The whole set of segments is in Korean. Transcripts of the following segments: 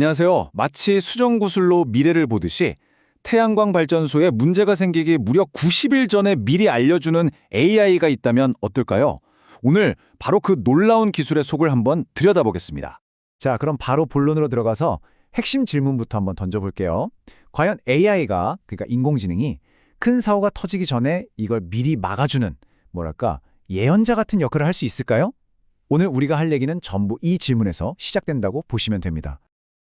안녕하세요. 마치 수정구슬로 미래를 보듯이 태양광 발전소에 문제가 생기기 무려 90일 전에 미리 알려주는 AI가 있다면 어떨까요? 오늘 바로 그 놀라운 기술의 속을 한번 들여다보겠습니다. 자, 그럼 바로 본론으로 들어가서 핵심 질문부터 한번 던져볼게요. 과연 AI가, 그러니까 인공지능이 큰 사고가 터지기 전에 이걸 미리 막아주는, 예언자 같은 역할을 할 수 있을까요? 오늘 우리가 할 얘기는 전부 이 질문에서 시작된다고 보시면 됩니다.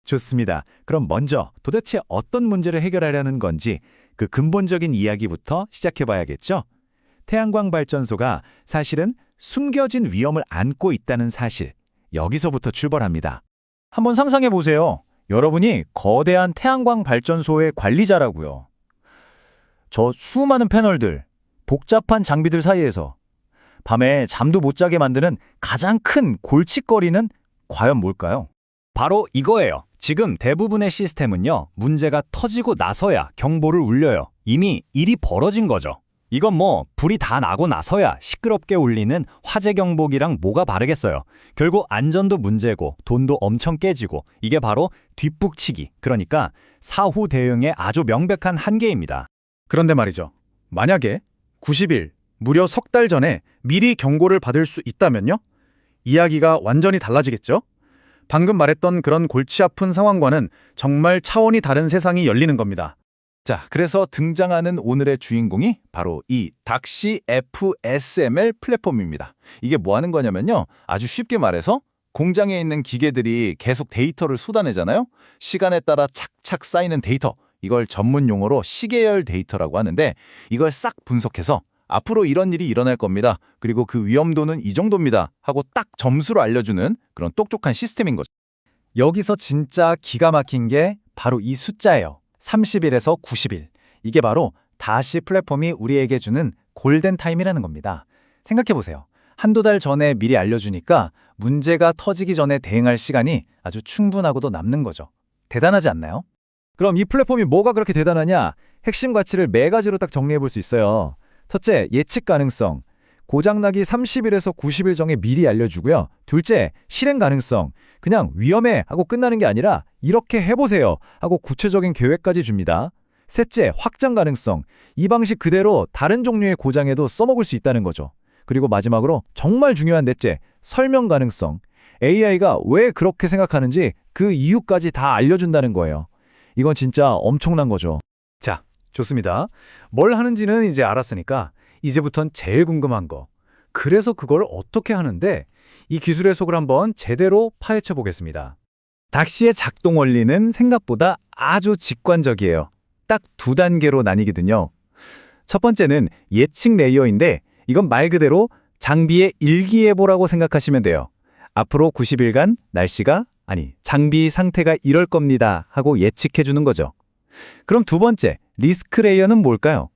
좋습니다. 그럼 먼저 도대체 어떤 문제를 해결하려는 건지 그 근본적인 이야기부터 시작해봐야겠죠? 태양광 발전소가 사실은 숨겨진 위험을 안고 있다는 사실, 여기서부터 출발합니다. 한번 상상해 보세요. 여러분이 거대한 태양광 발전소의 관리자라고요. 저 수많은 패널들, 복잡한 장비들 사이에서 밤에 잠도 못 자게 만드는 가장 큰 골칫거리는 과연 뭘까요? 바로 이거예요. 지금 대부분의 시스템은요, 문제가 터지고 나서야 경보를 울려요. 이미 일이 벌어진 거죠. 이건 불이 다 나고 나서야 시끄럽게 울리는 화재 경보기랑 뭐가 다르겠어요. 결국 안전도 문제고 돈도 엄청 깨지고 이게 바로 뒷북치기, 그러니까 사후 대응의 아주 명백한 한계입니다. 그런데 말이죠. 만약에 90일, 무려 석 달 전에 미리 경고를 받을 수 있다면요? 이야기가 완전히 달라지겠죠? 방금 말했던 그런 골치 아픈 상황과는 정말 차원이 다른 세상이 열리는 겁니다. 자, 그래서 등장하는 오늘의 주인공이 바로 이 닥시 FSML 플랫폼입니다. 이게 뭐 하는 거냐면요. 아주 쉽게 말해서 공장에 있는 기계들이 계속 데이터를 쏟아내잖아요. 시간에 따라 착착 쌓이는 데이터. 이걸 전문 용어로 시계열 데이터라고 하는데 이걸 싹 분석해서 앞으로 이런 일이 일어날 겁니다. 그리고 그 위험도는 이 정도입니다. 하고 딱 점수로 알려주는 그런 똑똑한 시스템인 거죠. 여기서 진짜 기가 막힌 게 바로 이 숫자예요. 30일에서 90일. 이게 바로 다시 플랫폼이 우리에게 주는 골든타임이라는 겁니다. 생각해보세요. 한두 달 전에 미리 알려주니까 문제가 터지기 전에 대응할 시간이 아주 충분하고도 남는 거죠. 대단하지 않나요? 그럼 이 플랫폼이 뭐가 그렇게 대단하냐? 핵심 가치를 네 가지로 딱 정리해 볼 수 있어요. 첫째, 예측 가능성. 고장나기 30일에서 90일 전에 미리 알려주고요. 둘째, 실행 가능성. 그냥 위험해 하고 끝나는 게 아니라 이렇게 해보세요 하고 구체적인 계획까지 줍니다. 셋째, 확장 가능성. 이 방식 그대로 다른 종류의 고장에도 써먹을 수 있다는 거죠. 그리고 마지막으로 정말 중요한 넷째, 설명 가능성. AI가 왜 그렇게 생각하는지 그 이유까지 다 알려준다는 거예요. 이건 진짜 엄청난 거죠. 자, 좋습니다. 뭘 하는지는 이제 알았으니까 이제부턴 제일 궁금한 거. 그래서 그걸 어떻게 하는데 이 기술의 속을 한번 제대로 파헤쳐 보겠습니다. 닥시의 작동 원리는 생각보다 아주 직관적이에요. 딱 두 단계로 나뉘거든요. 첫 번째는 예측 레이어인데 이건 말 그대로 장비의 일기예보라고 생각하시면 돼요. 앞으로 90일간 장비 상태가 이럴 겁니다 하고 예측해 주는 거죠. 그럼 두 번째, 리스크 레이어는 뭘까요?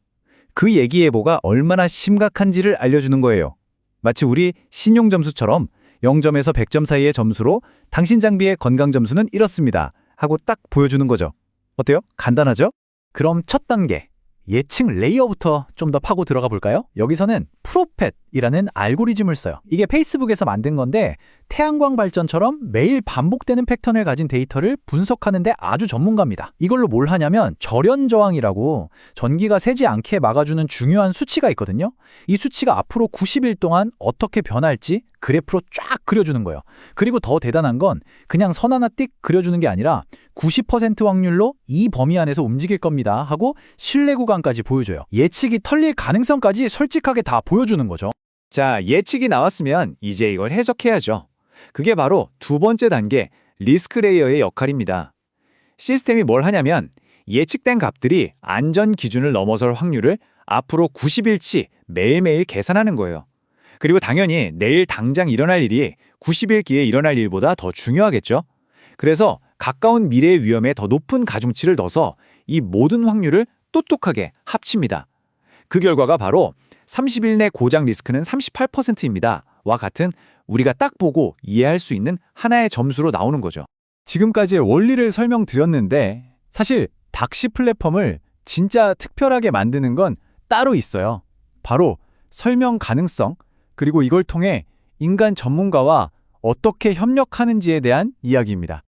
그 예기예보가 얼마나 심각한지를 알려주는 거예요. 마치 우리 신용 점수처럼 0점에서 100점 사이의 점수로 당신 장비의 건강 점수는 이렇습니다 하고 딱 보여주는 거죠. 어때요? 간단하죠? 그럼 첫 단계, 예측 레이어부터 좀 더 파고 들어가 볼까요? 여기서는 프로펫이라는 알고리즘을 써요. 이게 페이스북에서 만든 건데 태양광 발전처럼 매일 반복되는 패턴을 가진 데이터를 분석하는데 아주 전문가입니다. 이걸로 뭘 하냐면 절연 저항이라고 전기가 새지 않게 막아주는 중요한 수치가 있거든요. 이 수치가 앞으로 90일 동안 어떻게 변할지 그래프로 쫙 그려주는 거예요. 그리고 더 대단한 건 그냥 선 하나 띡 그려주는 게 아니라 90% 확률로 이 범위 안에서 움직일 겁니다 하고 신뢰 구간까지 보여줘요. 예측이 털릴 가능성까지 솔직하게 다 보여주는 거죠. 자, 예측이 나왔으면 이제 이걸 해석해야죠. 그게 바로 두 번째 단계, 리스크 레이어의 역할입니다. 시스템이 뭘 하냐면 예측된 값들이 안전 기준을 넘어설 확률을 앞으로 90일치 매일매일 계산하는 거예요. 그리고 당연히 내일 당장 일어날 일이 90일 뒤에 일어날 일보다 더 중요하겠죠. 그래서 가까운 미래의 위험에 더 높은 가중치를 넣어서 이 모든 확률을 똑똑하게 합칩니다. 그 결과가 바로 30일 내 고장 리스크는 38%입니다. 와 같은 우리가 딱 보고 이해할 수 있는 하나의 점수로 나오는 거죠. 지금까지의 원리를 설명드렸는데 사실 닥시 플랫폼을 진짜 특별하게 만드는 건 따로 있어요. 바로 설명 가능성, 그리고 이걸 통해 인간 전문가와 어떻게 협력하는지에 대한 이야기입니다.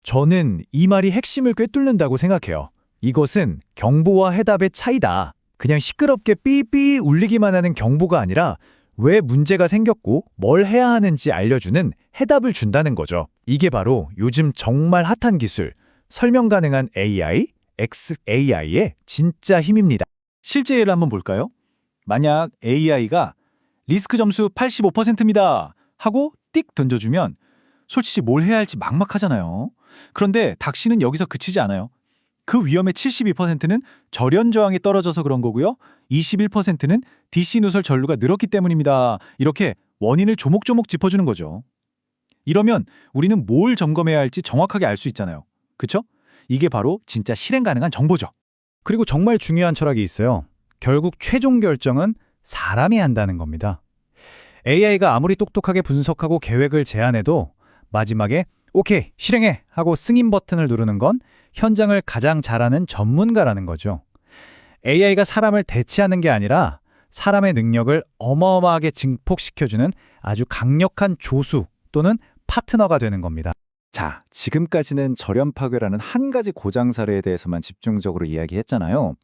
저는 이 말이 핵심을 꿰뚫는다고 생각해요. 이것은 경보와 해답의 차이다. 그냥 시끄럽게 삐삐 울리기만 하는 경보가 아니라 왜 문제가 생겼고 뭘 해야 하는지 알려주는 해답을 준다는 거죠. 이게 바로 요즘 정말 핫한 기술, 설명 가능한 AI, XAI의 진짜 힘입니다. 실제 예를 한번 볼까요? 만약 AI가 리스크 점수 85%입니다 하고 띡 던져주면 솔직히 뭘 해야 할지 막막하잖아요. 그런데 닥시는 여기서 그치지 않아요. 그 위험의 72%는 절연 저항이 떨어져서 그런 거고요. 21%는 DC 누설 전류가 늘었기 때문입니다. 이렇게 원인을 조목조목 짚어주는 거죠. 이러면 우리는 뭘 점검해야 할지 정확하게 알 수 있잖아요. 그쵸? 이게 바로 진짜 실행 가능한 정보죠. 그리고 정말 중요한 철학이 있어요. 결국 최종 결정은 사람이 한다는 겁니다. AI가 아무리 똑똑하게 분석하고 계획을 제안해도 마지막에 오케이, 실행해 하고 승인 버튼을 누르는 건 현장을 가장 잘하는 전문가라는 거죠. AI가 사람을 대체하는 게 아니라 사람의 능력을 어마어마하게 증폭시켜주는 아주 강력한 조수 또는 파트너가 되는 겁니다. 자, 지금까지는 절연 파괴라는 한 가지 고장 사례에 대해서만 집중적으로 이야기했잖아요.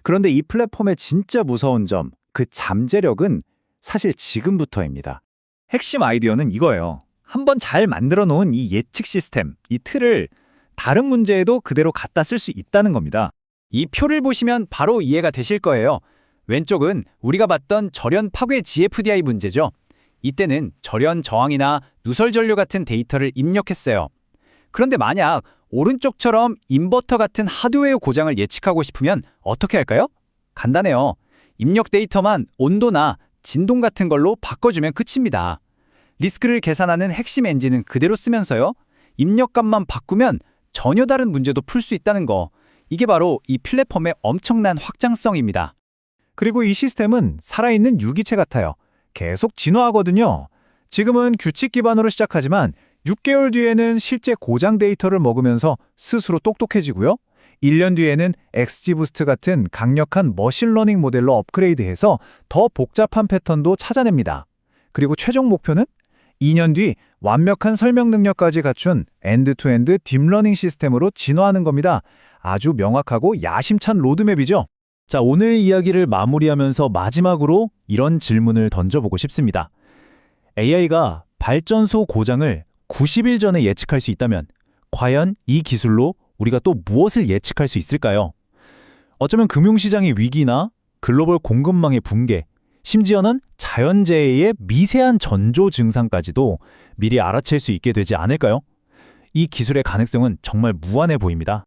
그런데 이 플랫폼의 진짜 무서운 점, 그 잠재력은 사실 지금부터입니다. 핵심 아이디어는 이거예요. 한번 잘 만들어 놓은 이 예측 시스템, 이 틀을 다른 문제에도 그대로 갖다 쓸 수 있다는 겁니다. 이 표를 보시면 바로 이해가 되실 거예요. 왼쪽은 우리가 봤던 절연 파괴 GFDI 문제죠. 이때는 절연 저항이나 누설 전류 같은 데이터를 입력했어요. 그런데 만약 오른쪽처럼 인버터 같은 하드웨어 고장을 예측하고 싶으면 어떻게 할까요? 간단해요. 입력 데이터만 온도나 진동 같은 걸로 바꿔주면 끝입니다. 리스크를 계산하는 핵심 엔진은 그대로 쓰면서요. 입력값만 바꾸면 전혀 다른 문제도 풀 수 있다는 거. 이게 바로 이 플랫폼의 엄청난 확장성입니다. 그리고 이 시스템은 살아있는 유기체 같아요. 계속 진화하거든요. 지금은 규칙 기반으로 시작하지만 6개월 뒤에는 실제 고장 데이터를 먹으면서 스스로 똑똑해지고요. 1년 뒤에는 XGBoost 같은 강력한 머신러닝 모델로 업그레이드해서 더 복잡한 패턴도 찾아냅니다. 그리고 최종 목표는 2년 뒤 완벽한 설명 능력까지 갖춘 엔드투엔드 딥러닝 시스템으로 진화하는 겁니다. 아주 명확하고 야심찬 로드맵이죠. 자, 오늘 이야기를 마무리하면서 마지막으로 이런 질문을 던져보고 싶습니다. AI가 발전소 고장을 90일 전에 예측할 수 있다면 과연 이 기술로 우리가 또 무엇을 예측할 수 있을까요? 어쩌면 금융시장의 위기나 글로벌 공급망의 붕괴, 심지어는 자연재해의 미세한 전조 증상까지도 미리 알아챌 수 있게 되지 않을까요? 이 기술의 가능성은 정말 무한해 보입니다.